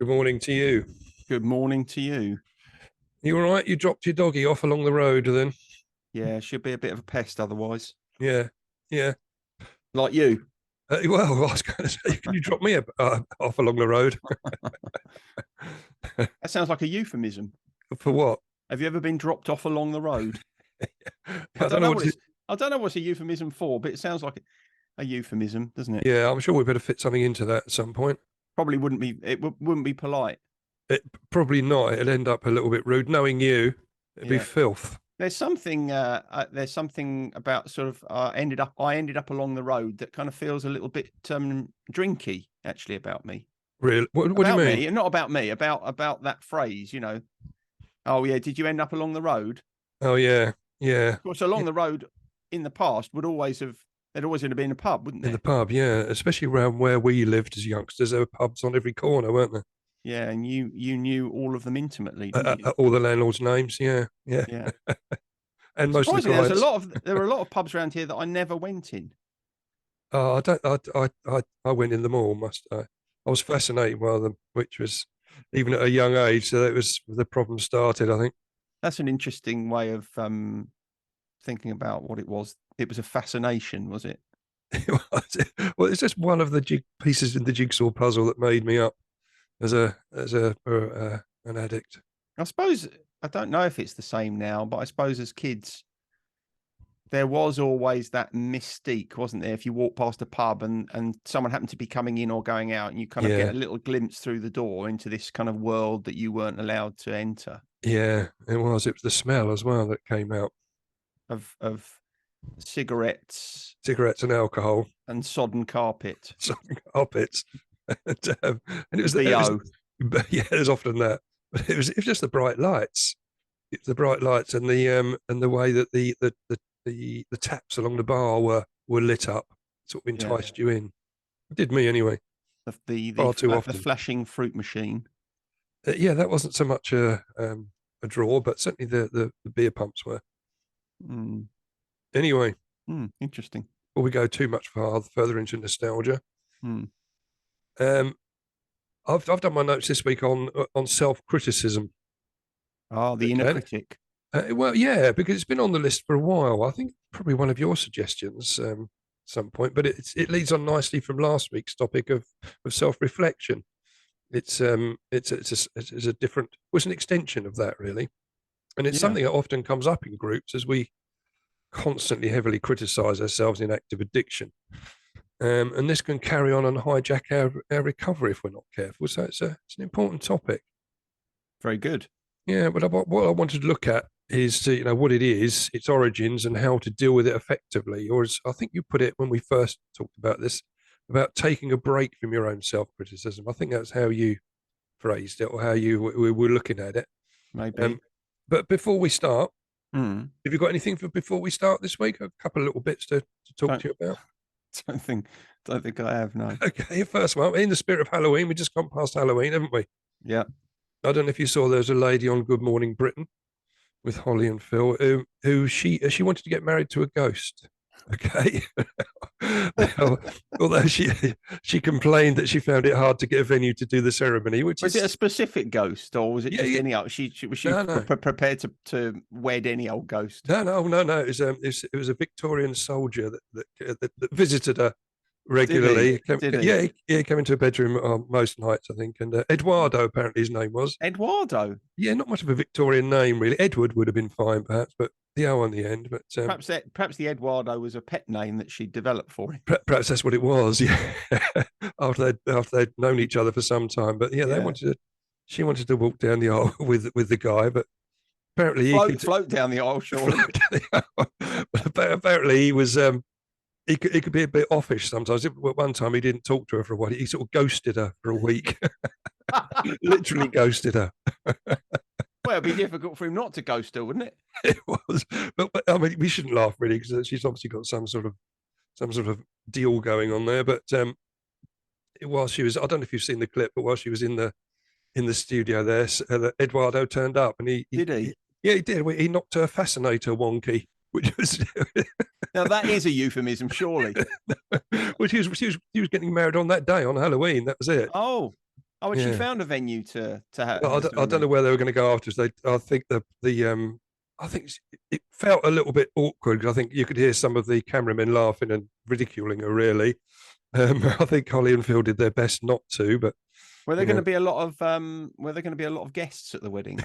Good morning to you. Good morning to you. You all right? You dropped your doggy off along the road then? Yeah, should be a bit of a pest otherwise. Yeah, yeah. Like you. Well, I was going to say, can you drop me off along the road? That sounds like a euphemism. For what? Have you ever been dropped off along the road? I I don't don't know know what what to, it's I don't know what's a euphemism for, but it sounds like a euphemism, doesn't it? yeah, I'm sure we better fit something into that at some point. Probably wouldn't be polite. It, probably not. It'll end up a little bit rude. Knowing you, it'd be Yeah. filth. There's something about sort of I ended up along the road that kind of feels a little bit drinky actually about me. Really? What do you About mean? me, and not about me, about that phrase. Oh yeah, did you end up along the road? Oh, yeah, yeah. Of course, Yeah, along the road in the past there'd always have been a pub, wouldn't in the there? pub, yeah. Especially around where we lived as youngsters, there were pubs on every corner, weren't there? Yeah, and you knew all of them intimately, didn't you? All the landlords' names, yeah, yeah. Yeah. And most of the Surprisingly, clients. there were a lot of pubs around here that I never went in. Oh, I don't. I went in them all. Must I? I was fascinated by them, which was even at a young age. So that was the problem started. I think. That's an interesting way of thinking about what it was. It was a fascination, was it? Well, it's just one of the pieces in the jigsaw puzzle that made me up as an addict. I suppose I don't know if it's the same now, but I suppose as kids there was always that mystique, wasn't there? If you walk past a pub and someone happened to be coming in or going out, and you kind of get Yeah, a little glimpse through the door into this kind of world that you weren't allowed to enter yeah, it was. It was the smell as well that came out. of cigarettes Cigarettes and alcohol, and sodden carpet some carpets, and and it was. BO. But yeah, there's often that. But it was just the bright lights. It's the bright lights and the way that the taps along the bar were lit up, sort of Yeah, enticed you in. It did me anyway, far too the often. flashing fruit machine. Yeah, that wasn't so much a draw, but certainly the beer pumps were. Mm, Anyway, interesting. before we go too much further into nostalgia, Mm. um, I've done my notes this week on self criticism. Ah, the inner Okay, critic. well, yeah, because it's been on the list for a while. I think probably one of your suggestions some point, but it leads on nicely from last week's topic of self reflection. It's a different, was an extension of that really, and it's Yeah, something that often comes up in groups as we constantly heavily criticize ourselves in active addiction, and this can carry on and hijack our recovery if we're not careful. So it's an important topic. very good. Yeah, but what I wanted to look at is what it is, its origins, and how to deal with it effectively. Or as I think you put it when we first talked about this, about taking a break from your own self-criticism. I think that's how you phrased it, or how we were looking at it. Maybe. Um, but before we start, Mm. have you got anything for before we start this week? A couple of little bits to talk Don't to you about. don't think don't think I have, no. Okay, first one. In the spirit of Halloween, we just gone past Halloween, haven't we? Yeah. I don't know if you saw there's a lady on Good Morning Britain with Holly and Phil, who she wanted to get married to a ghost. Okay, although she complained that she found it hard to get a venue to do the ceremony, which Was it a is specific ghost, or was it yeah, just yeah. any old? Was she No, no, prepared to wed any old ghost? no. It was a Victorian soldier that visited her Did he? regularly. Did he? Yeah, he came into her bedroom most nights, I think. And Eduardo, apparently his name was. Eduardo. Yeah, not much of a Victorian name really. Edward would have been fine, perhaps, but the O on the end. But Perhaps the Eduardo was a pet name that she developed for him. perhaps that's what it was. Yeah, after they'd known each other for some time. But yeah, Yeah. she wanted to walk down the aisle with the guy, but apparently he could Float down the aisle, surely. but apparently he was he could be a bit offish sometimes. At one time he didn't talk to her for a while. He sort of ghosted her for a week. Literally ghosted her. Well, it'd be difficult for him not to ghost her, wouldn't it? It was, but I mean, we shouldn't laugh really because she's obviously got some sort of deal going on there. But while she was, I don't know if you've seen the clip, but while she was in the studio there, Eduardo turned up and Did he? yeah, he did. He knocked her fascinator wonky, which was Now that is a euphemism, surely. which he was getting married on that day on Halloween. That was it. Oh, Oh, and she Yeah. found a venue to have Well, the I don't ceremony. know where they were going to go after. I think I think it felt a little bit awkward because I think you could hear some of the cameramen laughing and ridiculing her. Really, I think Holly and Phil did their best not to, but Were there you going to know, be a lot of were there going to be a lot of guests at the wedding?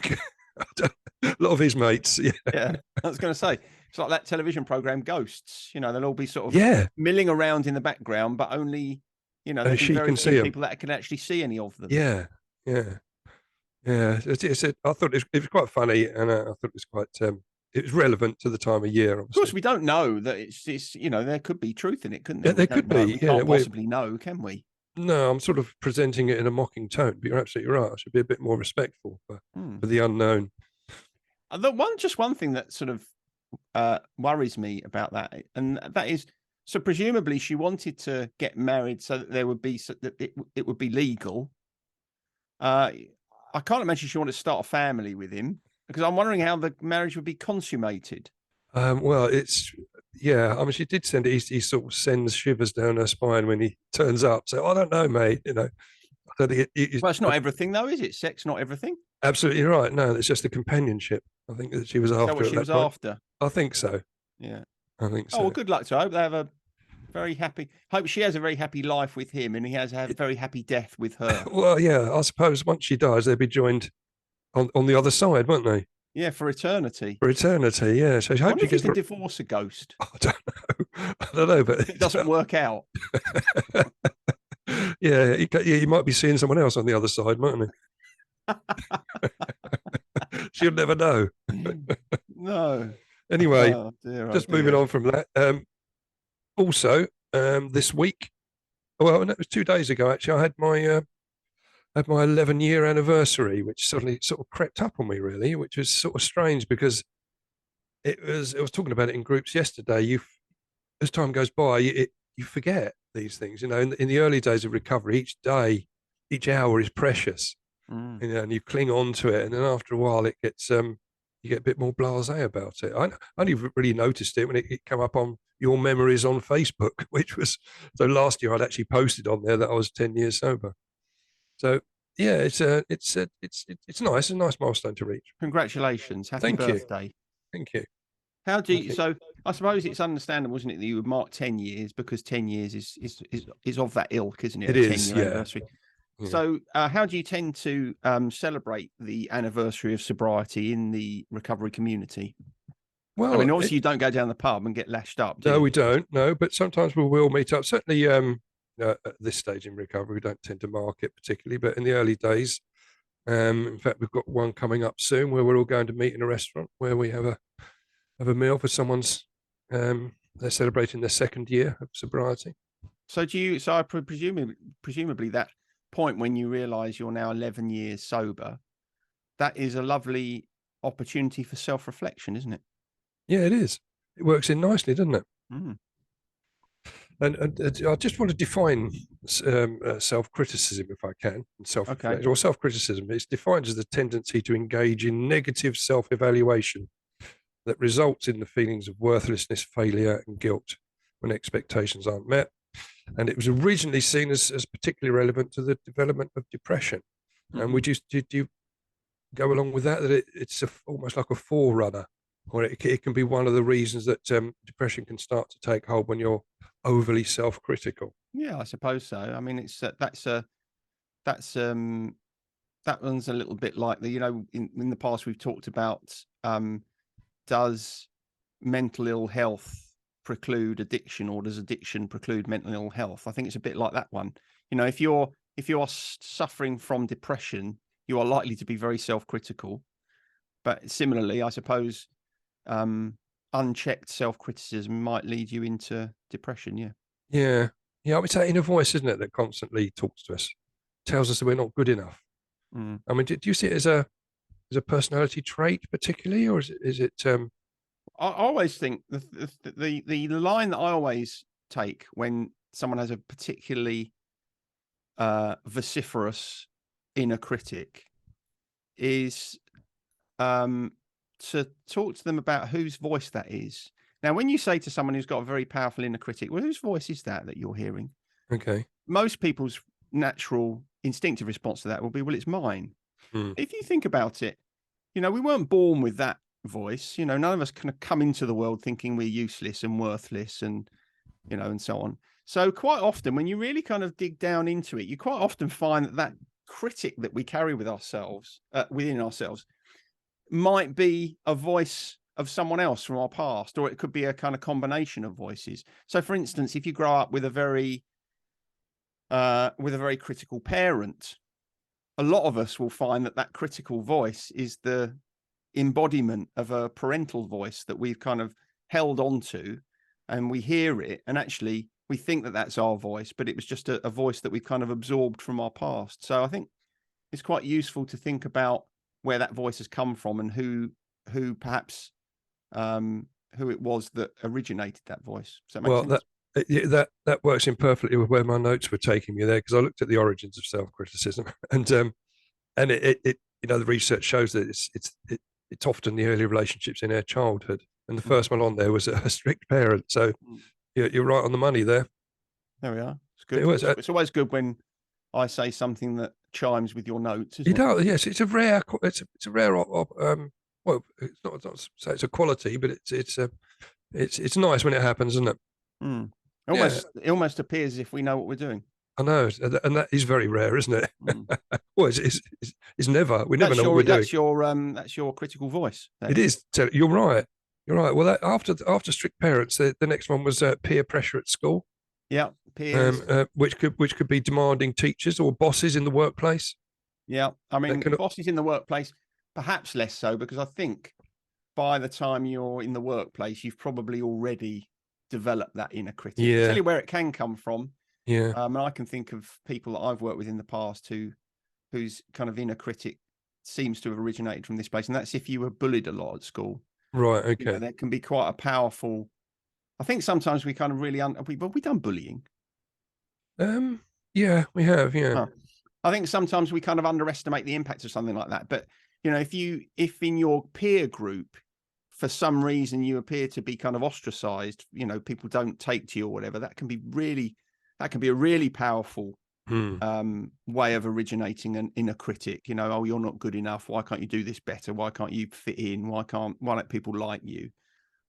a lot of his mates. Yeah, Yeah, I was going to say it's like that television program Ghosts. You know, they'll all be sort of yeah, milling around in the background, but only there'll and be she very can few see him. people that can actually see any of them. Yeah, yeah, yeah. I thought it was quite funny, and I thought it was quite it was relevant to the time of year, Of course, obviously. we don't know that it's there could be truth in it, couldn't Yeah, there? We there don't could know. be. We Yeah, can't possibly know, can we? no, I'm sort of presenting it in a mocking tone, but you're absolutely right. I should be a bit more respectful Hmm. for the unknown. One thing that sort of worries me about that, and that is, so presumably she wanted to get married so that there would be that it would be legal. I can't imagine she wanted to start a family with him because I'm wondering how the marriage would be consummated. Well, yeah. I mean, she did send it. He sort of sends shivers down her spine when he turns up. So I don't know, mate. I don't think Well, it's not everything though, is it? Sex, not everything. absolutely right. No, it's just the companionship. I think that she was Is that after what at she that was point. after? I think so. Yeah. I think Oh well, so. good luck to her. I hope they have a very happy. Hope she has a very happy life with him, and he has a very happy death with her. Well, yeah. I suppose once she dies, they'll be joined on the other side, won't they? Yeah, for eternity. For eternity. Yeah. So I I hope wonder she if you gets. can divorce a ghost. I don't know. I don't know, but If it doesn't work out. yeah, you might be seeing someone else on the other side, mightn't he? She'll never know. No. Anyway, Oh dear, oh just moving dear. on from that. Also, this week, well, no, it was 2 days ago actually. I had my 11-year anniversary, which suddenly sort of crept up on me, really, which was sort of strange because I was talking about it in groups yesterday. As time goes by, you forget these things. In the early days of recovery, each day, each hour is precious. Mm. And you cling on to it, and then after a while, it gets you get a bit more blasé about it. I only really noticed it when it came up on your memories on Facebook, which was so last year I'd actually posted on there that I was 10 years sober. So yeah, it's nice, a nice milestone to reach. Congratulations. Happy Thank you, birthday. thank you. How do Thank you you. so I suppose it's understandable, isn't it, that you would mark 10 years because 10 years is of that ilk, isn't it? It A is, 10-year yeah, anniversary. yeah. So how do you tend to celebrate the anniversary of sobriety in the recovery community? I Well, mean, obviously you don't go down the pub and get lashed up, do no, you? we don't. No, but sometimes we will meet up. Certainly, at this stage in recovery, we don't tend to mark it particularly. But in the early days, in fact, we've got one coming up soon where we're all going to meet in a restaurant where we have a meal for someone's. They're celebrating their second year of sobriety. So so I presumably that point when you realize you're now 11 years sober, that is a lovely opportunity for self-reflection, isn't it? Yeah, it is. It works in nicely, doesn't it? Mm. And I just want to define self-criticism, if I can, and Okay. self-reflection or self-criticism. It's defined as the tendency to engage in negative self-evaluation that results in the feelings of worthlessness, failure, and guilt when expectations aren't met. And it was originally seen as particularly relevant to the development of depression. And Mhm. do you go along with that? That it's almost like a forerunner, or it can be one of the reasons that depression can start to take hold when you're overly self-critical. Yeah, I suppose so. I mean, it's that's that one's a little bit like in the past we've talked about does mental ill health preclude addiction, or does addiction preclude mental ill health? I think it's a bit like that one. If you're suffering from depression, you are likely to be very self-critical. But similarly, I suppose unchecked self-criticism might lead you into depression. Yeah. Yeah, yeah. It's that inner voice, isn't it, that constantly talks to us, tells us that we're not good enough. Mm. I mean, do you see it as a personality trait particularly, or is it? I always think the line that I always take when someone has a particularly vociferous inner critic is to talk to them about whose voice that is. Now, when you say to someone who's got a very powerful inner critic, well, whose voice is that you're hearing? Okay. Most people's natural instinctive response to that will be, well, it's mine. Mm. If you think about it, we weren't born with that voice. None of us kind of come into the world thinking we're useless and worthless and, and so on. So quite often when you really kind of dig down into it, you quite often find that critic that we carry with ourselves, within ourselves, might be a voice of someone else from our past, or it could be a kind of combination of voices. So for instance, if you grow up with a very critical parent, a lot of us will find that critical voice is the embodiment of a parental voice that we've kind of held onto, and we hear it, and actually we think that that's our voice, but it was just a voice that we've kind of absorbed from our past. So I think it's quite useful to think about where that voice has come from and who perhaps who it was that originated that voice. Does that make Well, sense? that works in perfectly with where my notes were taking me there, because I looked at the origins of self-criticism, and it the research shows that it's often the early relationships in our childhood, and the first one on there was a strict parent. So you're right on the money there. There we are. It's It good. was, It's always good when I say something that chimes with your notes, isn't it? yes, it's a rare, well, it's not say it's a quality, but it's nice when it happens, isn't it? Mm. Yeah, It almost appears as if we know what we're doing. I know, and that is very rare, isn't it? Mm. Well, it's never. We never know what we're doing. That's your critical voice. It Then. is. You're right. You're right. Well, after strict parents, the next one was peer pressure at school. Yeah, peers. Which could be demanding teachers or bosses in the workplace. Yeah, I mean, Can, bosses in the workplace, perhaps less so, because I think by the time you're in the workplace, you've probably already developed that inner critic. yeah, Tell you where it can come from. yeah, And I can think of people that I've worked with in the past whose kind of inner critic seems to have originated from this place, and that's if you were bullied a lot at school. right, okay. That can be quite a powerful. I think sometimes we kind of really we done bullying. Yeah, we have, yeah, Huh. I think sometimes we kind of underestimate the impact of something like that. But if in your peer group, for some reason you appear to be kind of ostracized, people don't take to you or whatever, that can be a really powerful way of originating an inner critic. Oh, you're not good enough. Why can't you do this better? Why can't you fit in? Why don't people like you?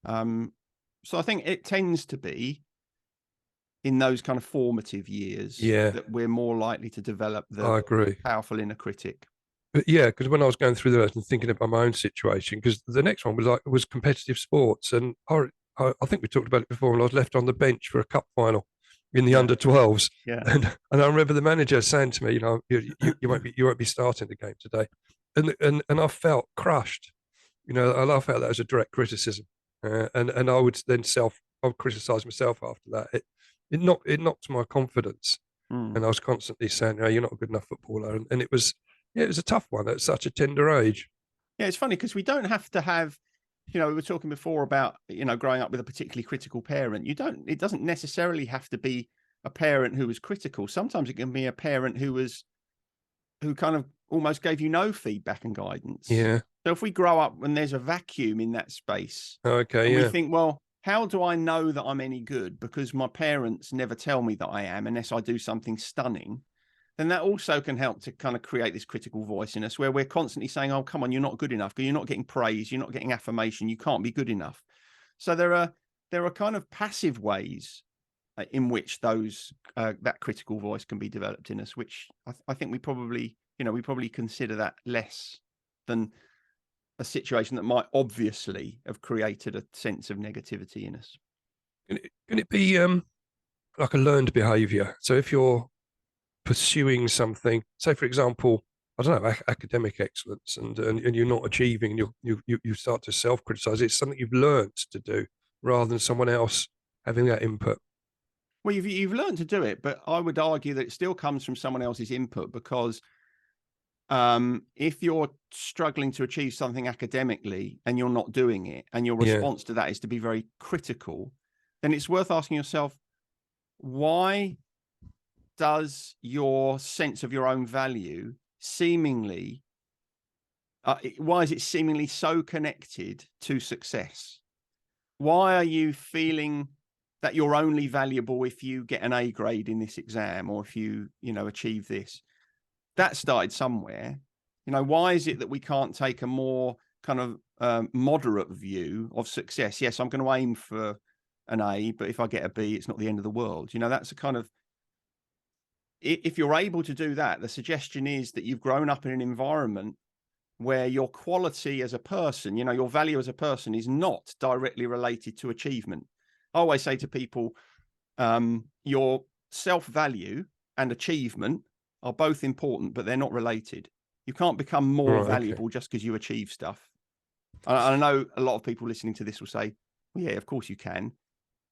So I think it tends to be in those kind of formative years that we're more likely to develop I agree. powerful inner critic. But yeah, because when I was going through that and thinking about my own situation, because the next one was competitive sports, and I think we talked about it before. When I was left on the bench for a cup final in the under 12s, and I remember the manager saying to me, you won't be starting the game today, and I felt crushed. I felt that as a direct criticism, and I would then I would criticize myself after that. It knocked my confidence, and I was constantly saying, "You're not a good enough footballer," and it was a tough one at such a tender age. Yeah, it's funny because we don't have to have, we were talking before about growing up with a particularly critical parent. It doesn't necessarily have to be a parent who was critical. Sometimes it can be a parent who kind of almost gave you no feedback and guidance. Yeah. So if we grow up and there's a vacuum in that space, Okay. and Yeah. we think, well, how do I know that I'm any good? Because my parents never tell me that I am unless I do something stunning. Then that also can help to kind of create this critical voice in us where we're constantly saying, oh, come on, you're not good enough. You're not getting praise. You're not getting affirmation. You can't be good enough. So there are kind of passive ways in which that critical voice can be developed in us, which I think we probably consider that less than a situation that might obviously have created a sense of negativity in us. Can it be like a learned behaviour? So if you're pursuing something, say for example, I don't know, academic excellence, and you're not achieving, and you start to self-criticize. It's something you've learned to do rather than someone else having that input. Well, you've learned to do it, but I would argue that it still comes from someone else's input, because if you're struggling to achieve something academically and you're not doing it, and your response to that is to be very critical, then it's worth asking yourself, why does your sense of your own value why is it seemingly so connected to success? Why are you feeling that you're only valuable if you get an A grade in this exam, or if you achieve this. That started somewhere. Why is it that we can't take a more kind of moderate view of success? Yes, I'm going to aim for an A, but if I get a B, it's not the end of the world. That's a kind of, if you're able to do that, the suggestion is that you've grown up in an environment where your quality as a person, your value as a person, is not directly related to achievement. I always say to people, your self-value and achievement are both important, but they're not related. You can't become more valuable just because you achieve stuff. I know a lot of people listening to this will say, well, yeah, of course you can.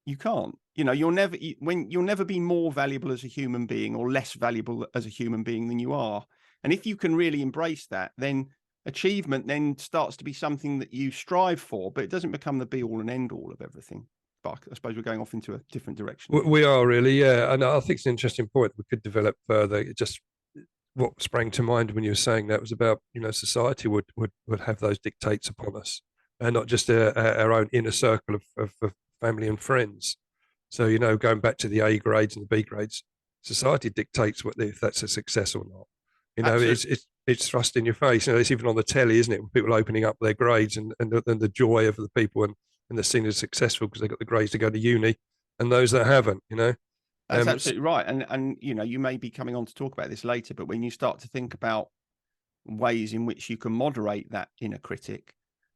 You can't. You'll never be more valuable as a human being or less valuable as a human being than you are. And if you can really embrace that, then achievement then starts to be something that you strive for, but it doesn't become the be all and end all of everything. But I suppose we're going off into a different direction. We are really, yeah. And I think it's an interesting point we could develop further. It just, what sprang to mind when you were saying that was about, society would have those dictates upon us, and not just our own inner circle of family and friends. So, going back to the A grades and the B grades, society dictates if that's a success or not. It's thrust in your face. It's even on the telly, isn't it? People opening up their grades and the joy of the people, and they're seen as successful because they got the grades to go to uni, and those that haven't. That's absolutely right. And you may be coming on to talk about this later, but when you start to think about ways in which you can moderate that inner critic,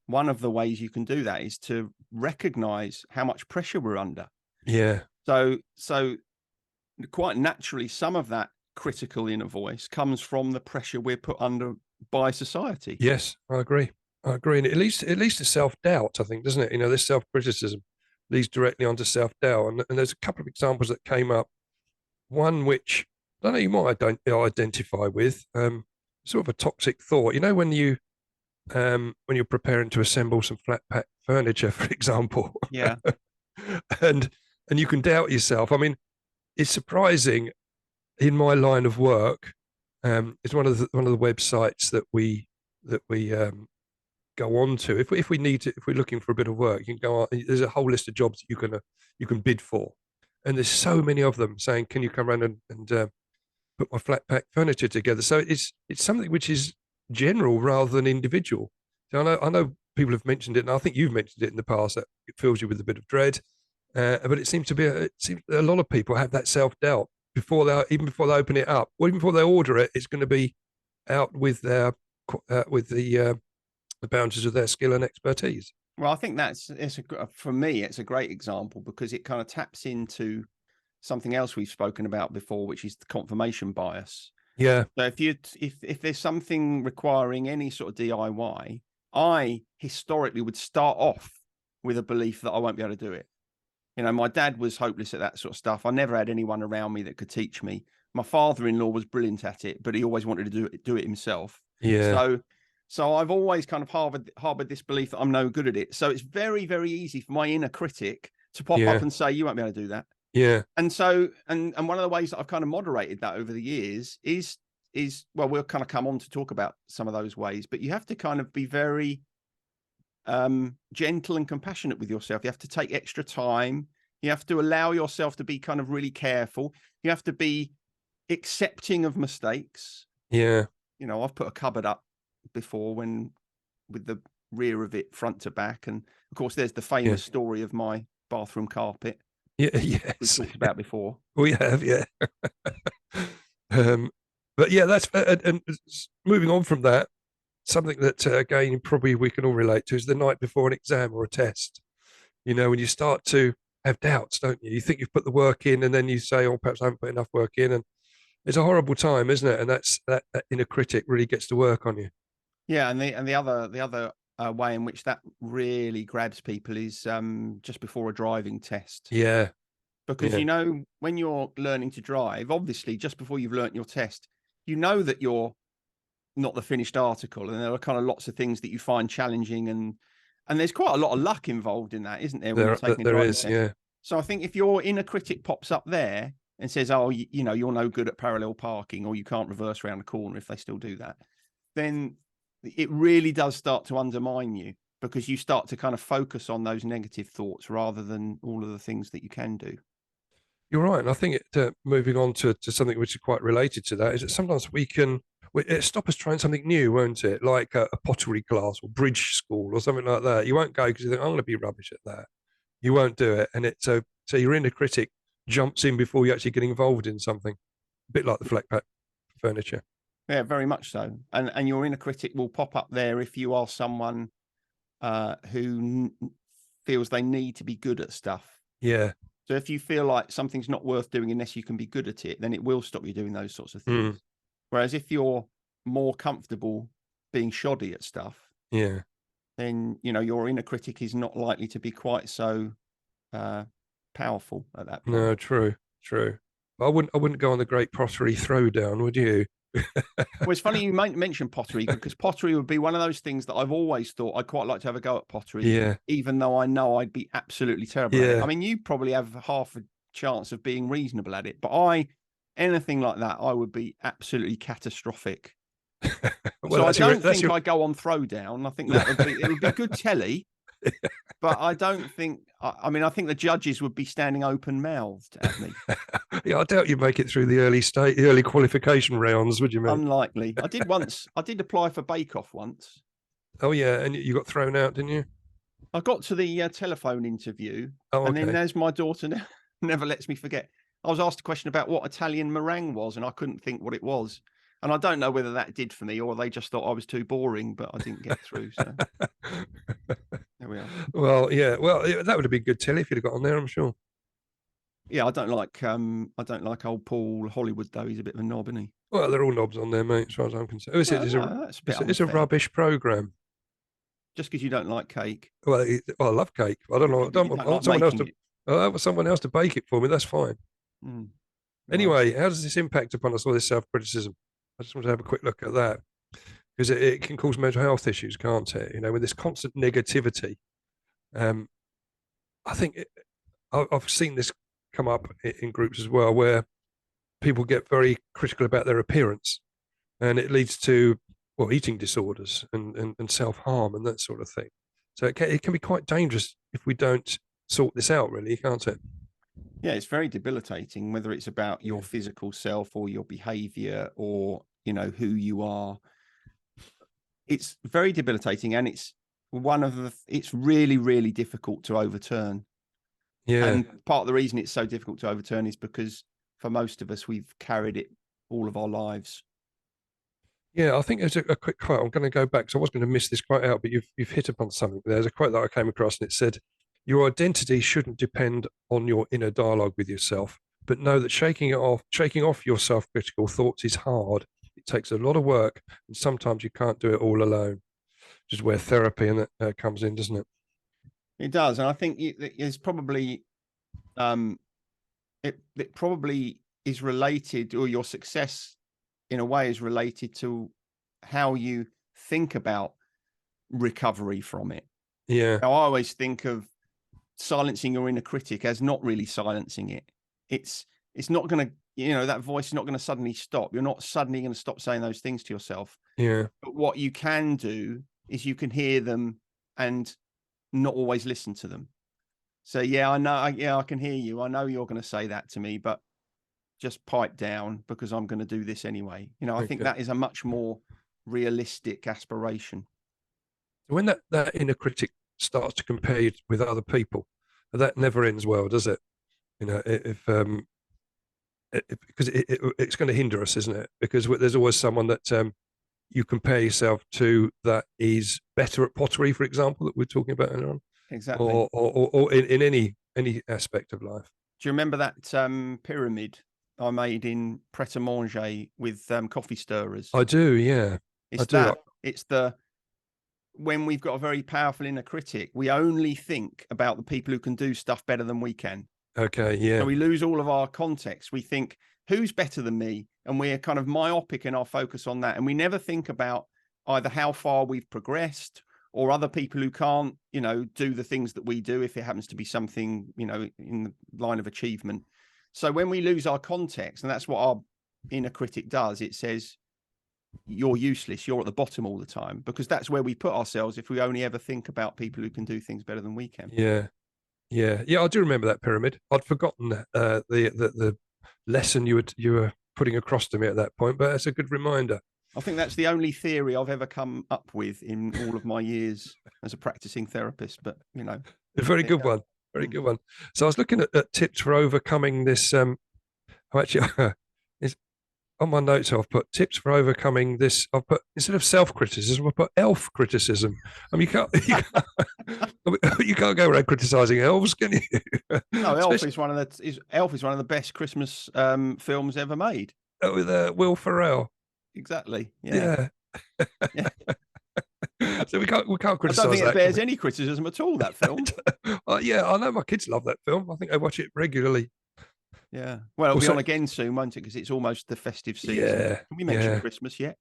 one of the ways you can do that is to recognize how much pressure we're under. Yeah. So quite naturally, some of that critical inner voice comes from the pressure we're put under by society. Yes, I agree. And it leads to self-doubt, I think, doesn't it? This self-criticism leads directly onto self-doubt. And there's a couple of examples that came up. One which I don't know you might identify with, sort of a toxic thought. When you're preparing to assemble some flat pack furniture, for example. Yeah. and you can doubt yourself. I mean, it's surprising in my line of work. It's one of the websites that we go on to. If we need to, if we're looking for a bit of work, you can go on. There's a whole list of jobs that you can bid for, and there's so many of them saying, "Can you come around and put my flat pack furniture together?" So it's something which is general rather than individual. So I know people have mentioned it, and I think you've mentioned it in the past, that it fills you with a bit of dread. But it seems a lot of people have that self doubt before even before they open it up, or even before they order it. It's going to be out with the boundaries of their skill and expertise. Well, I think for me, it's a great example because it kind of taps into something else we've spoken about before, which is the confirmation bias. Yeah. So if there's something requiring any sort of DIY, I historically would start off with a belief that I won't be able to do it. My dad was hopeless at that sort of stuff. I never had anyone around me that could teach me. My father-in-law was brilliant at it, but he always wanted to do it himself. Yeah. So I've always kind of harbored this belief that I'm no good at it. So it's very, very easy for my inner critic to pop up and say, you won't be able to do that. Yeah. And so, and one of the ways that I've kind of moderated that over the years is, well, we'll kind of come on to talk about some of those ways, but you have to kind of be very gentle and compassionate with yourself. You have to take extra time. You have to allow yourself to be kind of really careful. You have to be accepting of mistakes. Yeah. I've put a cupboard up before with the rear of it front to back, and of course there's the famous story of my bathroom carpet. Yes, we talked about before. We have, yeah. But yeah, that's and moving on from that, something that again probably we can all relate to is the night before an exam or a test. When you start to have doubts, don't you? You think you've put the work in, and then you say, "Oh, perhaps I haven't put enough work in," and it's a horrible time, isn't it? And that inner critic really gets to work on you. Yeah, and the other way in which that really grabs people is just before a driving test. Yeah. Because when you're learning to drive, obviously just before you've learnt your test, that you're not the finished article, and there are kind of lots of things that you find challenging, and there's quite a lot of luck involved in that, isn't there? When you're taking a driving test. Yeah. So I think if your inner critic pops up there and says, "Oh, you're no good at parallel parking, or you can't reverse around the corner," if they still do that, then it really does start to undermine you. because you start to kind of focus on those negative thoughts rather than all of the things that you can do. You're right. And I think moving on to something which is quite related to that is that sometimes it stop us trying something new, won't it? Like a pottery class or bridge school or something like that. You won't go because you think, I'm going to be rubbish at that. You won't do it. And so your inner critic jumps in before you actually get involved in something, a bit like the flat pack furniture. Yeah, very much so. And your inner critic will pop up there if you are someone who feels they need to be good at stuff. Yeah. So if you feel like something's not worth doing unless you can be good at it, then it will stop you doing those sorts of things. Whereas if you're more comfortable being shoddy at stuff, Yeah. then your inner critic is not likely to be quite so powerful at that point. No, true. I wouldn't go on the great pottery throwdown, would you? Well, it's funny you mention pottery, because pottery would be one of those things that I've always thought I'd quite like to have a go at pottery, Yeah. even though I know I'd be absolutely terrible at it. Yeah. I mean, you probably have half a chance of being reasonable at it, but anything like that, I would be absolutely catastrophic. Well, So I don't think I go on throwdown. I think it would be good telly, but I don't think. I mean, I think the judges would be standing open mouthed at me. Yeah, I doubt you make it through the early qualification rounds, would you, mate? Unlikely. I did apply for Bake Off once. Oh yeah, and you got thrown out, didn't you? I got to the telephone interview, Oh, and okay. then as my daughter never lets me forget, I was asked a question about what Italian meringue was, and I couldn't think what it was. And I don't know whether that did for me or they just thought I was too boring, but I didn't get through. So there we are. Well, yeah. Well, that would have been good telly if you'd have got on there, I'm sure. Yeah, I don't like old Paul Hollywood though. He's a bit of a knob, isn't he? Well, they're all knobs on there, mate, as far as I'm concerned. That's a bit It's a unfair. rubbish program. Just because you don't like cake. Well, I love cake. I don't know. But you don't like making it. I want someone else to bake it for me. That's fine. Well, Anyway, how does this impact upon us, all this self-criticism? I just want to have a quick look at that, because it can cause mental health issues, can't it? With this constant negativity. I think I've seen this come up in groups as well, where people get very critical about their appearance, and it leads to eating disorders and self-harm and that sort of thing. So it can be quite dangerous if we don't sort this out, really, can't it? yeah, it's very debilitating, whether it's about your physical self or your behavior or who you are. It's very debilitating, and it's it's really, really difficult to overturn. Yeah. And part of the reason it's so difficult to overturn is because for most of us, we've carried it all of our lives. Yeah, I think there's a quick quote. I'm going to go back, so I was going to miss this quote out, but you've hit upon something. There's a quote that I came across, and it said, "Your identity shouldn't depend on your inner dialogue with yourself, but know that shaking off your self-critical thoughts is hard. It takes a lot of work, and sometimes you can't do it all alone." Which is where therapy and that comes in, doesn't it? It does, and I think it's probably it probably is related, or your success in a way is related to how you think about recovery from it. Yeah. Now, I always think of silencing your inner critic as not really silencing it. It's not going to, that voice is not going to suddenly stop. You're not suddenly going to stop saying those things to yourself. Yeah. But what you can do is you can hear them and not always listen to them. So yeah, I know. I can hear you. I know you're going to say that to me, but just pipe down, because I'm going to do this anyway. I think that is a much more realistic aspiration. When that inner critic starts to compare you with other people, that never ends well, does it? Because it's going to hinder us, isn't it? Because there's always someone that you compare yourself to that is better at pottery, for example, that we're talking about earlier on. Exactly. Or in any aspect of life. Do you remember that pyramid I made in pret-a-manger with coffee stirrers? I do, yeah. It's when we've got a very powerful inner critic, we only think about the people who can do stuff better than we can. Okay, yeah. So we lose all of our context. We think, who's better than me? And we're kind of myopic in our focus on that. And we never think about either how far we've progressed or other people who can't, do the things that we do, if it happens to be something, in the line of achievement. So when we lose our context, and that's what our inner critic does, it says, you're useless, you're at the bottom all the time, because that's where we put ourselves if we only ever think about people who can do things better than we can. Yeah, yeah. I do remember that pyramid. I'd forgotten the lesson you were putting across to me at that point, but that's a good reminder. I think that's the only theory I've ever come up with in all of my years as a practicing therapist. But A very good one. Very good one. So I was looking at tips for overcoming this. I'm actually, it's on my notes. I've put tips for overcoming this. I've put, instead of self-criticism, I've put elf criticism. I mean, you can't go around criticizing elves, can you? No, Elf is one of the best Christmas films ever made. With Will Ferrell. Exactly. Yeah. Yeah. So we can't I criticize don't think that. it bears any criticism at all, that film. Yeah, I know my kids love that film. I think they watch it regularly. Yeah. Well, it'll Also, be on again soon, won't it? Because it's almost the festive season. Yeah. Can we mention Yeah. Christmas yet?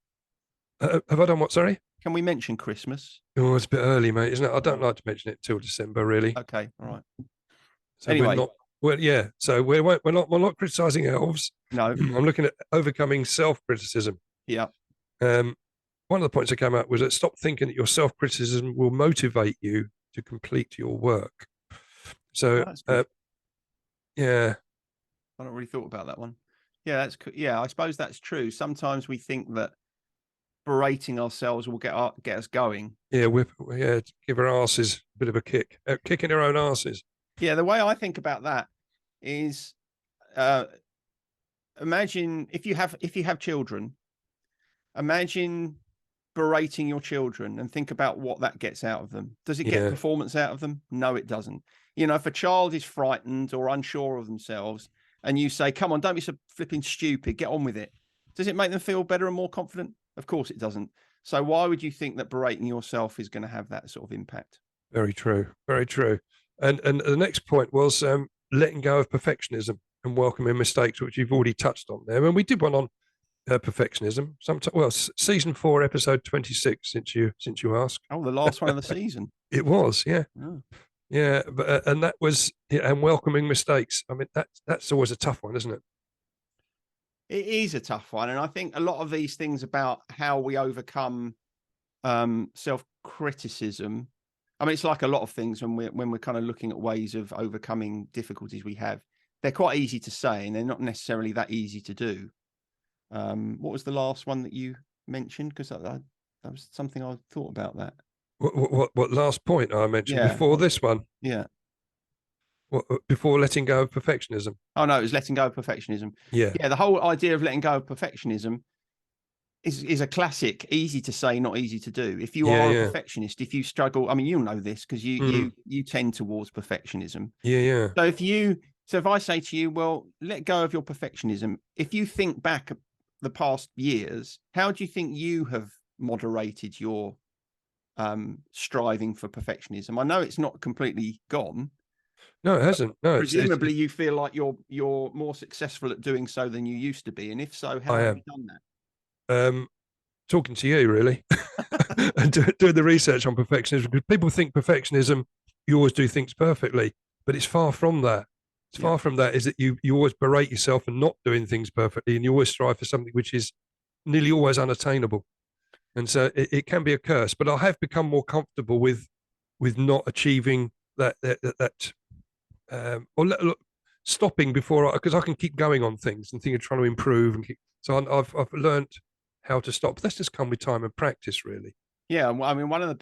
Have I done what? Sorry. Can we mention Christmas? Oh, it's a bit early, mate, isn't it? I don't like to mention it till December, really. Okay. All right. So Anyway. we're not. Well, yeah. So we're not criticizing elves. No. I'm looking at overcoming self-criticism. Yeah. One of the points I came up was that stop thinking that your self-criticism will motivate you to complete your work. So, that's good. Yeah. I not really thought about that one. Yeah, I suppose that's true. Sometimes we think that berating ourselves will get us going. Yeah, give our asses a bit of a kick, kicking our own asses. Yeah, the way I think about that is, imagine if you have children, imagine berating your children and think about what that gets out of them. Does it get performance out of them? No, it doesn't. If a child is frightened or unsure of themselves and you say, come on, don't be so flipping stupid, get on with it. Does it make them feel better and more confident? Of course it doesn't. So why would you think that berating yourself is going to have that sort of impact? Very true. Very true. And the next point was letting go of perfectionism and welcoming mistakes, which you've already touched on there. And we did one on perfectionism. Season 4, episode 26. Since you asked. Oh, the last one of the season. It was, yeah, yeah. But and that was and welcoming mistakes. I mean, that's always a tough one, isn't it? It is a tough one, and I think a lot of these things about how we overcome self-criticism. I mean, it's like a lot of things when we're kind of looking at ways of overcoming difficulties we have. They're quite easy to say, and they're not necessarily that easy to do. What was the last one that you mentioned? Because that was something I thought about that. What last point I mentioned before this one? Yeah. Before letting go of perfectionism? Oh no, it was letting go of perfectionism. Yeah. The whole idea of letting go of perfectionism is a classic. Easy to say, not easy to do. If you are a perfectionist, if you struggle, I mean, you'll know this because you tend towards perfectionism. Yeah. So if I say to you, well, let go of your perfectionism. If you think back the past years, how do you think you have moderated your striving for perfectionism? I know it's not completely gone. No, it hasn't. No, presumably you feel like you're more successful at doing so than you used to be, and if so, how have you done that? Talking to you, really, and doing the research on perfectionism, because people think perfectionism, you always do things perfectly, but it's far from that. It's far from that. Is that you always berate yourself for not doing things perfectly, and you always strive for something which is nearly always unattainable, and so it can be a curse. But I have become more comfortable with not achieving that or stopping before, because I can keep going on things and trying to improve, and so I've learned how to stop. That's just come with time and practice, really. Yeah, I mean, one of the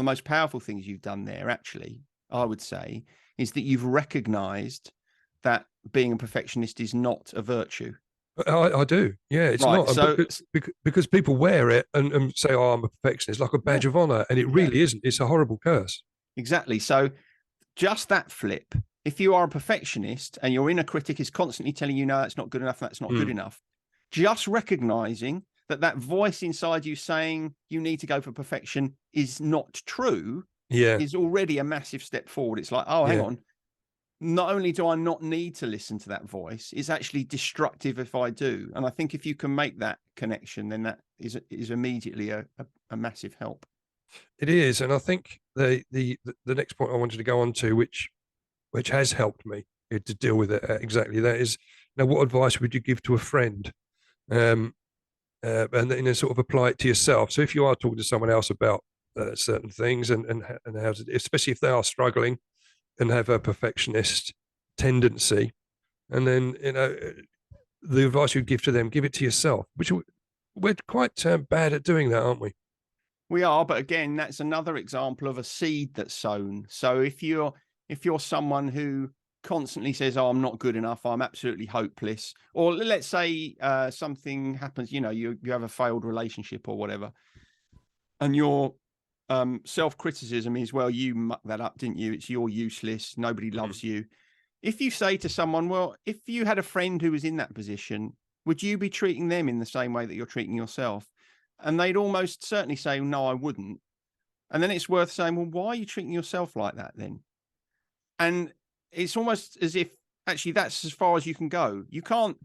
most powerful things you've done there, actually, I would say, is that you've recognized that being a perfectionist is not a virtue. I do. Yeah, it's not. So, because people wear it and say, oh, I'm a perfectionist, like a badge of honor. And it really isn't. It's a horrible curse. Exactly. So just that flip, if you are a perfectionist and your inner critic is constantly telling you, no, that's not good enough, that's not good enough, just recognizing that voice inside you saying you need to go for perfection is not true is already a massive step forward. It's like, oh, hang on. Not only do I not need to listen to that voice, it's actually destructive if I do. And I think if you can make that connection, then that is immediately a massive help. It is. And I think the next point I wanted to go on to, which has helped me to deal with it exactly, that is Now, what advice would you give to a friend? Um, and then sort of apply it to yourself. So if you are talking to someone else about certain things and how to, especially if they are struggling and have a perfectionist tendency, and then the advice you'd give to them, give it to yourself, which we're quite bad at doing that, aren't we? We are, but again, that's another example of a seed that's sown. So if you're someone who constantly says, "Oh, I'm not good enough. I'm absolutely hopeless," or let's say something happens, you have a failed relationship or whatever, and your self-criticism is, "Well, you mucked that up, didn't you? You're useless. Nobody Mm. loves you." If you say to someone, "Well, if you had a friend who was in that position, would you be treating them in the same way that you're treating yourself?" And they'd almost certainly say, "No, I wouldn't." And then it's worth saying, "Well, why are you treating yourself like that then?" And it's almost as if actually that's as far as you can go. You can't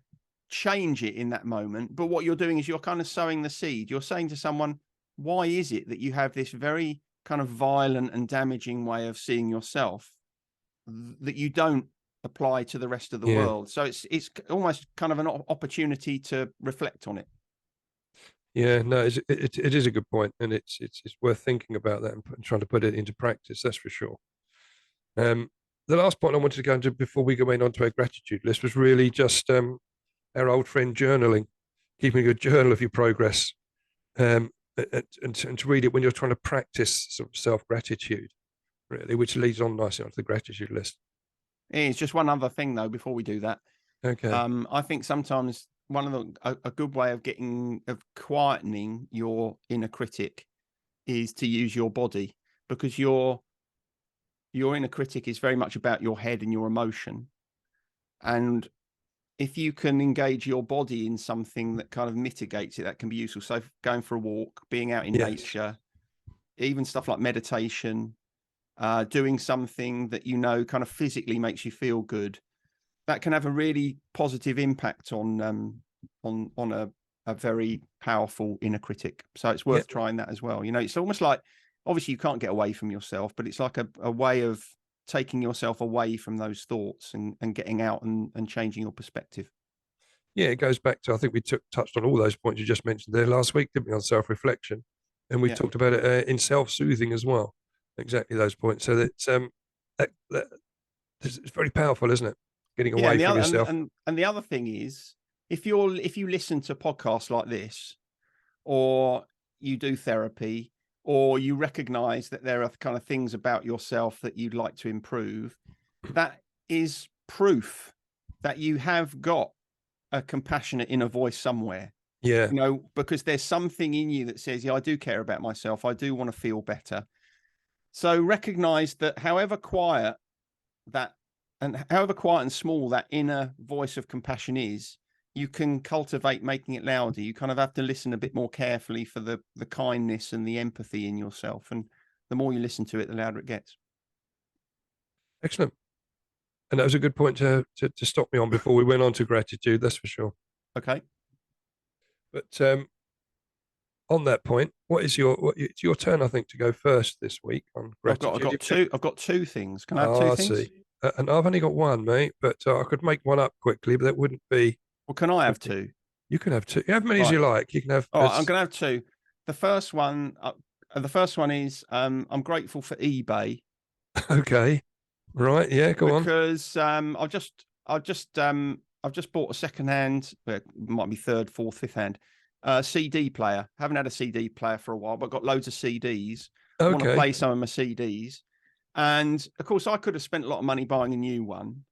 change it in that moment. But what you're doing is you're kind of sowing the seed. You're saying to someone, why is it that you have this very kind of violent and damaging way of seeing yourself that you don't apply to the rest of the Yeah, world? So it's almost kind of an opportunity to reflect on it. yeah, no, it is a good point, and it's worth thinking about that and trying to put it into practice. That's for sure. Um, the last point I wanted to go into before we go in onto our gratitude list was really just our old friend journaling, keeping a journal of your progress, um, and to read it when you're trying to practice sort of self gratitude, really, which leads on nicely onto the gratitude list. It's just one other thing though before we do that. Okay. I think sometimes one of a good way of quietening your inner critic is to use your body, because your inner critic is very much about your head and your emotion. And if you can engage your body in something that kind of mitigates it, that can be useful. So going for a walk, being out in Yes. nature, even stuff like meditation, doing something that kind of physically makes you feel good, that can have a really positive impact on a very powerful inner critic. So it's Yeah. worth trying that as well. It's almost like, obviously you can't get away from yourself, but it's like a way of taking yourself away from those thoughts and getting out and changing your perspective. Yeah. It goes back to, I think we touched on all those points you just mentioned there last week, didn't we, on self reflection? And we Yeah. talked about it in self soothing as well. Exactly those points. So that it's very powerful, isn't it? Getting Yeah. away And the from other yourself. and the other thing is, if you listen to podcasts like this, or you do therapy, or you recognize that there are kind of things about yourself that you'd like to improve, that is proof that you have got a compassionate inner voice somewhere, Yeah. because there's something in you that says, yeah, I do care about myself. I do want to feel better. So recognize that that however quiet and small that inner voice of compassion is, you can cultivate making it louder. You kind of have to listen a bit more carefully for the kindness and the empathy in yourself. And the more you listen to it, the louder it gets. Excellent. And that was a good point to stop me on before we went on to gratitude. That's for sure. Okay. But on that point, it's your turn, I think, to go first this week on I've gratitude. got two. I've got two things. Can I have two I things? see. And I've only got one, mate, but I could make one up quickly, but that wouldn't be. Well, can I have two? You can have two. You have many as Right. you like. You can have All right. I'm as going to have two. The first one. The first one is I'm grateful for eBay, okay. Right. Yeah. Go on. because I've just bought a second hand, well, it might be third, fourth, fifth hand, CD player. Haven't had a CD player for a while, but got loads of CDs. Want to Okay. play some of my CDs, and of course I could have spent a lot of money buying a new one,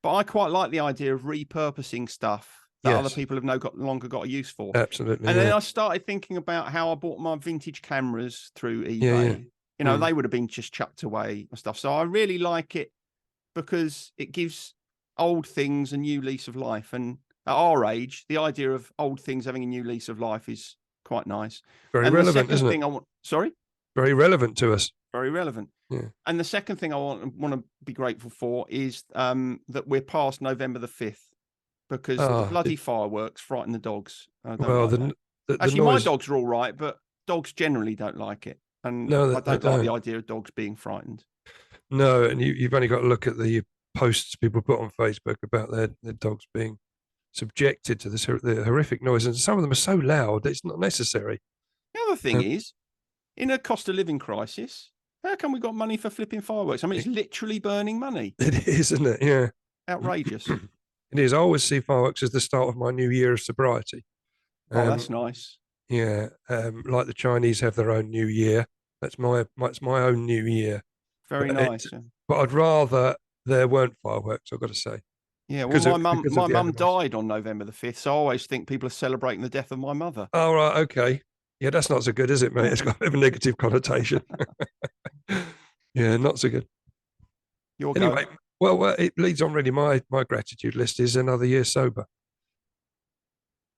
but I quite like the idea of repurposing stuff that other Yes. people have longer got a use for. Absolutely. And then Yeah. I started thinking about how I bought my vintage cameras through Yeah. Yeah. eBay. Mm. They would have been just chucked away and stuff. So I really like it because it gives old things a new lease of life. And at our age, the idea of old things having a new lease of life is quite nice. Very And the relevant, second isn't it? thing sorry, Very relevant to us. very relevant. Yeah. And the second thing I want to be grateful for is that we're past November the 5th, because the Ah. bloody fireworks frighten the dogs. I don't Well, like that. the Actually, my noise. dogs are all right, but dogs generally don't like it. And No, I they don't like the don't. idea of dogs being frightened. No, and you've only got to look at the posts people put on Facebook about their dogs being subjected to the horrific noise, and some of them are so loud that it's not necessary. The other thing Um, is, in a cost of living crisis, how come we got money for flipping fireworks? I mean, it's literally burning money. It is, isn't it? Yeah. Outrageous. It is. I always see fireworks as the start of my new year of sobriety. Oh, that's nice. Yeah, like the Chinese have their own New Year. That's my own New Year. Very nice. But I'd rather there weren't fireworks. I've got to say, Yeah, well, because of my the mum animals. died on November the 5th, so I always think people are celebrating the death of my mother. Oh right, okay. Yeah, that's not so good, is it, mate? It's got a bit of a negative connotation. Yeah, not so good. Your go. Anyway, well, it leads on really. My gratitude list is another year sober.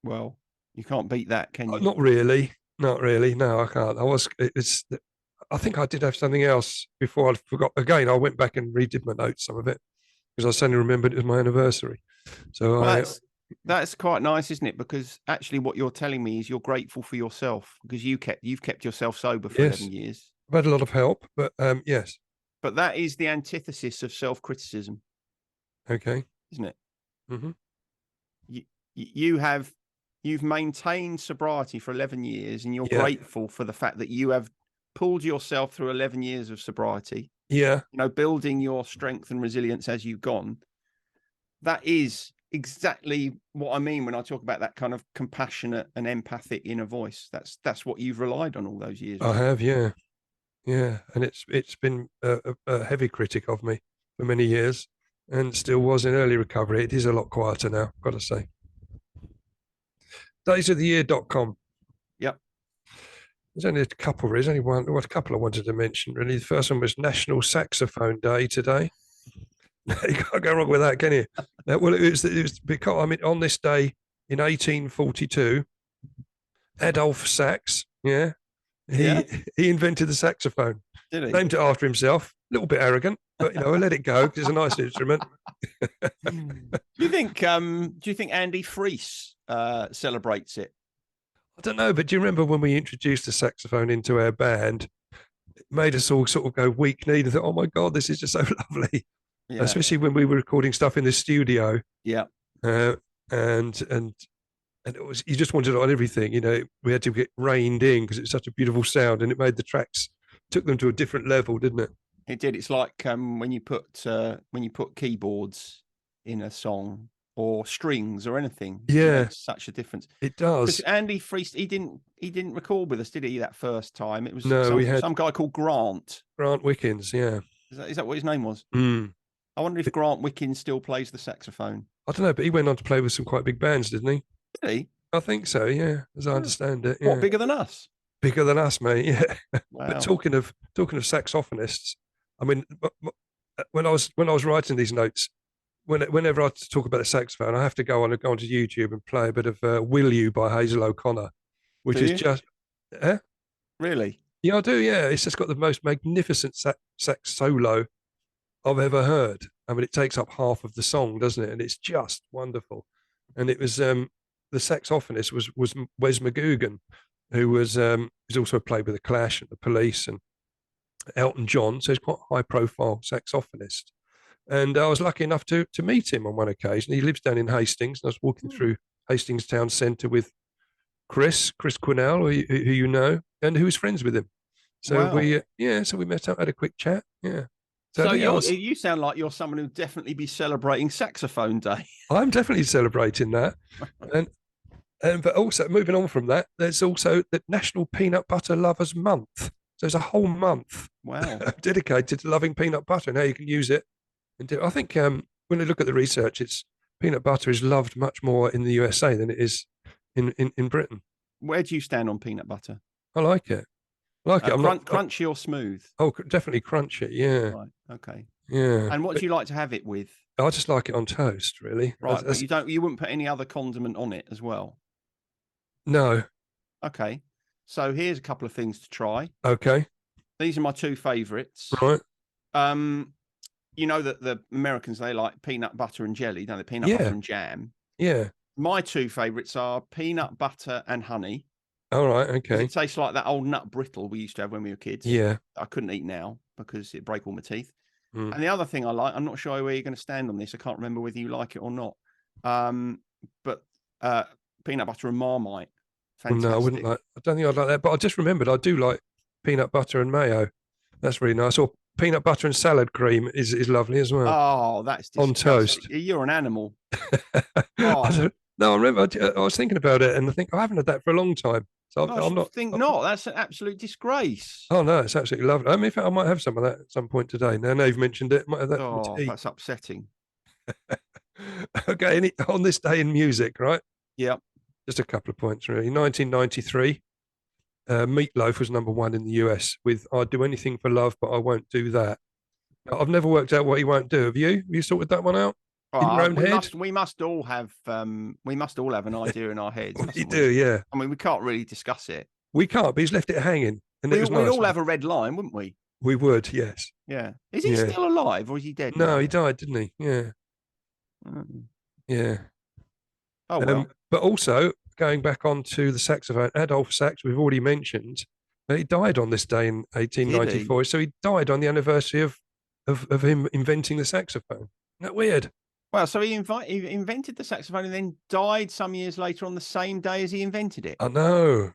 Well, you can't beat that, can you? Not really. Not really. No, I can't. I think I did have something else before I forgot. Again, I went back and redid my notes, some of it, because I suddenly remembered it was my anniversary. So Well, that's quite nice, isn't it? Because actually, what you're telling me is you're grateful for yourself because you've kept yourself sober for yes, 11 years. I've had a lot of help, but yes. But that is the antithesis of self-criticism, Okay. isn't it? Hmm. You've maintained sobriety for 11 years, and you're Yeah. grateful for the fact that you have pulled yourself through 11 years of sobriety. Yeah. You know, building your strength and resilience as you've gone. That is exactly what I mean when I talk about that kind of compassionate and empathic inner voice. That's what you've relied on all those years. I have. Yeah. Yeah. And it's been a heavy critic of me for many years, and still was in early recovery. It is a lot quieter now, got to say. Daysoftheyear.com. Yep. There's only a couple, there's only one, well, a couple I wanted to mention, really. The first one was National Saxophone Day today. You can't go wrong with that, can you? Well, it was because, I mean, on this day in 1842, Adolf Sax, yeah, Yeah. he invented the saxophone, Did he? named it after himself. A little bit arrogant, but I let it go because it's a nice instrument. Do you think Andy Freese celebrates it? I don't know, but do you remember when we introduced the saxophone into our band? It made us all sort of go weak kneed and thought, oh my God, this is just so lovely. Yeah. Especially when we were recording stuff in the studio. Yeah. And it was, you just wanted it on everything. We had to get reined in because it's such a beautiful sound, and it made the tracks, took them to a different level, didn't it? It did. It's like when you put keyboards in a song or strings or anything. Yeah, it makes such a difference. It does. Because Andy Freese, he didn't record with us, did he? That first time, it was we had some guy called Grant Wickens. Yeah, is that what his name was? Mm. I wonder if Grant Wickens still plays the saxophone. I don't know, but he went on to play with some quite big bands, didn't he? Did he? I think so. Yeah, as I understand it. Yeah. What, bigger than us? Bigger than us, mate. Yeah. Wow. But talking of saxophonists, I mean, when I was writing these notes, whenever I talk about the saxophone, I have to go onto YouTube and play a bit of "Will You" by Hazel O'Connor, which is just, really, yeah, I do. Yeah, it's just got the most magnificent sax solo I've ever heard. I mean, it takes up half of the song, doesn't it? And it's just wonderful. And it was the saxophonist was Wes McGugan, who was he's also played with the Clash and the Police and Elton John, so he's quite a high profile saxophonist. And I was lucky enough to meet him on one occasion. He lives down in Hastings, and I was walking through Hastings Town Centre with Chris Quinnell, who you know, and who was friends with him. So wow. we met up, had a quick chat. Yeah. So you sound like you're someone who'd definitely be celebrating Saxophone Day. I'm definitely celebrating that. and but also moving on from that, there's also the National Peanut Butter Lovers Month. So there's a whole month dedicated to loving peanut butter and how you can use it. And I think when I look at the research, it's peanut butter is loved much more in the USA than it is in Britain. Where do you stand on peanut butter? I like it. I'm not crunchy or smooth. Oh, definitely crunchy. Yeah. Right. Okay. Yeah. And what do you like to have it with? I just like it on toast, really. Right. But you wouldn't put any other condiment on it as well? No. Okay. So here's a couple of things to try. Okay. These are my two favorites. Right. You know that the Americans, they like peanut butter and jelly, don't they? Peanut butter and jam. Yeah. My two favorites are peanut butter and honey. All right. Okay. It tastes like that old nut brittle we used to have when we were kids. Yeah. I couldn't eat now because it'd break all my teeth. And the other thing I like, I'm not sure where you're going to stand on this. I can't remember whether you like it or not. but peanut butter and Marmite. Well, Fantastic. no, I wouldn't like. I don't think I'd like that. But I just remembered I do like peanut butter and mayo. That's really nice. Or peanut butter and salad cream is lovely as well Oh, that's on disgusting. toast. You're an animal. I no, I remember. I was thinking about it, and I think I haven't had that for a long time. So I I'm not. think not. That's an absolute disgrace. Oh no, it's absolutely lovely. I mean, in fact, I might have some of that at some point today. Now you've mentioned it, might have that for tea. That's upsetting. Okay, on this day in music, right? Yeah. Just a couple of points, really. 1993, Meatloaf was number one in the US with "I'd Do Anything for Love, but I Won't Do That." Now, I've never worked out what he won't do. Have you? Have you sorted that one out in your own head? We must all have an idea in our heads. You do, yeah. I mean, we can't really discuss it. We can't, but he's left it hanging, and it was We'd nice. all have a red line, wouldn't we? We would, yes. Yeah. Is he still alive, or is he dead? No, now? he died, didn't he? Yeah, yeah. Oh well. But also going back onto the saxophone, Adolph Sax, we've already mentioned, he died on this day in 1894. So he died on the anniversary of him inventing the saxophone. Isn't that weird? Well, so he invented the saxophone and then died some years later on the same day as he invented it. I know.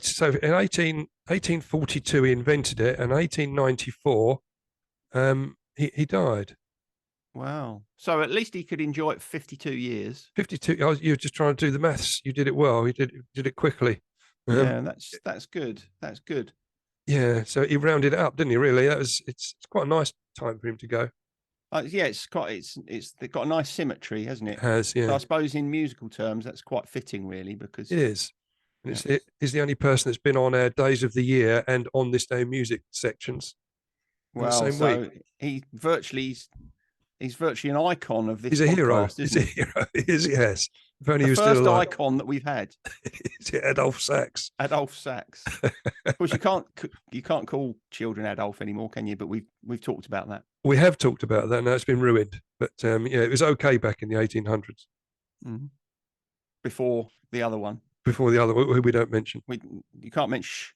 So in 1842 he invented it, and 1894 he died. Wow. So at least he could enjoy it 52 years. 52. You were just trying to do the maths. You did it well. You did it quickly. Yeah, that's good. That's good. Yeah. So he rounded it up, didn't he? Really? It's quite a nice time for him to go. Yeah, it's got a nice symmetry, hasn't it? It has, yeah. So I suppose in musical terms, that's quite fitting, really, because it is. And he's the only person that's been on our Days of the Year and on this day in music sections. Well, the same week. He's virtually an icon of this. He's a hero. He's a hero. He is, yes. If only the he was first still alive. icon that we've had. Is it Adolph Sax? Adolph Sax. Of course, you can't call children Adolph anymore, can you? But we've talked about that. We have talked about that. Now it's been ruined. But yeah, it was okay back in the 1800s. Mm-hmm. Before the other one. Before the other one, who we don't mention. You can't mention.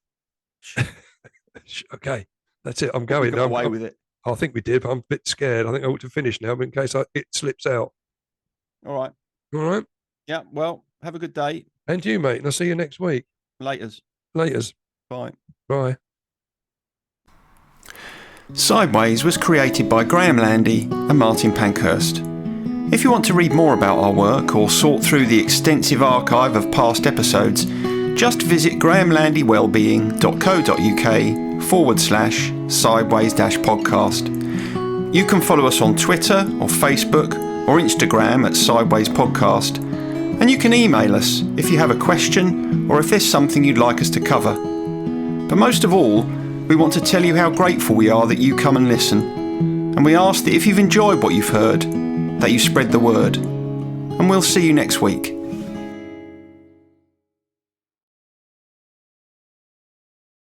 Okay, that's it. I'm going. We got away with it. I think we did, but I'm a bit scared. I think I ought to finish now, but in case it slips out. All right. All right. Yeah. Well, have a good day. And you, mate. And I'll see you next week. Laters. Bye. Bye. Sideways was created by Graham Landy and Martin Pankhurst. If you want to read more about our work or sort through the extensive archive of past episodes, just visit grahamlandywellbeing.co.uk/sideways-podcast. You can follow us on Twitter or Facebook or Instagram at Sideways Podcast, and you can email us if you have a question or if there's something you'd like us to cover. But most of all, we want to tell you how grateful we are that you come and listen, and we ask that if you've enjoyed what you've heard, that you spread the word. And we'll see you next week.